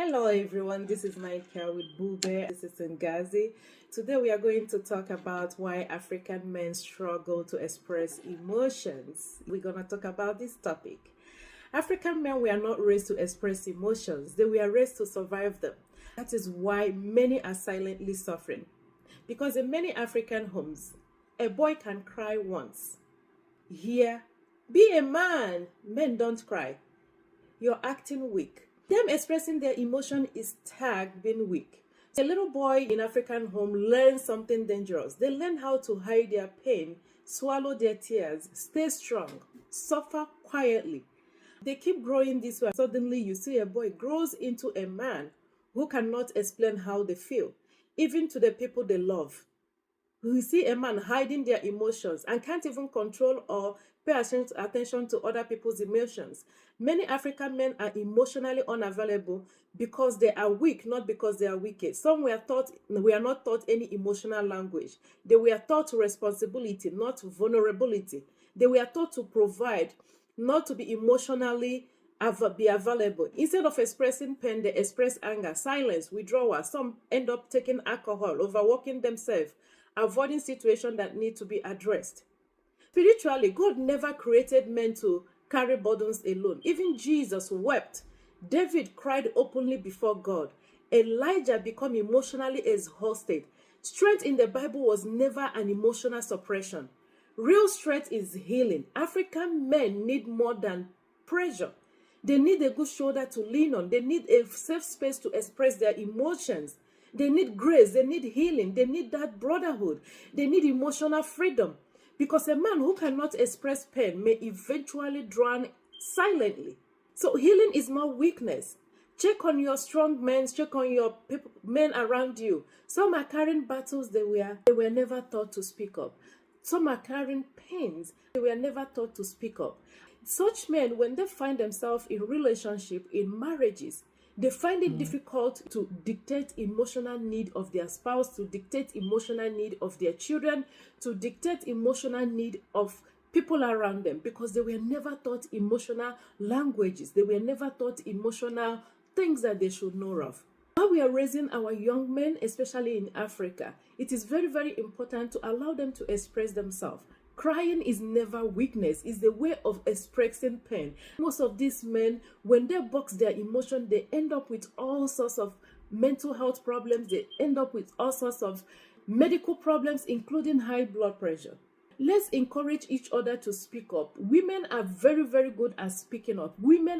Hello everyone, this is Michael with Bube. This is Ngazi. Today we are going to talk about why African men struggle to express emotions. We're going to talk about this topic. African men were not raised to express emotions, they were raised to survive them. That is why many are silently suffering. Because in many African homes, a boy can cry once. Here, be a man, men don't cry. You're acting weak. Them expressing their emotion is tagged being weak. A little boy in African home learns something dangerous. They learn how to hide their pain, swallow their tears, stay strong, suffer quietly. They keep growing this way. Suddenly you see a boy grows into a man who cannot explain how they feel, even to the people they love. We see a man hiding their emotions and can't even control or pay attention to other people's emotions. Many African men are emotionally unavailable because they are weak, not because they are wicked. Some we are not taught any emotional language. They were taught responsibility, not vulnerability. They were taught to provide, not to be emotionally be available. Instead of expressing pain, they express anger, silence, withdrawal. Some end up taking alcohol, overworking themselves, avoiding situations that need to be addressed. Spiritually, God never created men to carry burdens alone. Even Jesus wept. David cried openly before God. Elijah became emotionally exhausted. Strength in the Bible was never an emotional suppression. Real strength is healing. African men need more than pressure. They need a good shoulder to lean on. They need a safe space to express their emotions. They need grace. They need healing. They need that brotherhood. They need emotional freedom. Because a man who cannot express pain may eventually drown silently. So healing is not weakness. Check on your strong men. Check on your men around you. Some are carrying battles they were never taught to speak up. Some are carrying pains they were never taught to speak up. Such men, when they find themselves in relationship, in marriages, they find it difficult to dictate emotional need of their spouse, to dictate emotional need of their children, to dictate emotional need of people around them, because they were never taught emotional languages. They were never taught emotional things that they should know of. While we are raising our young men, especially in Africa, it is very, very important to allow them to express themselves. Crying is never weakness. It's the way of expressing pain. Most of these men, when they box their emotion, they end up with all sorts of mental health problems. They end up with all sorts of medical problems, including high blood pressure. Let's encourage each other to speak up. Women are very, very good at speaking up. Women are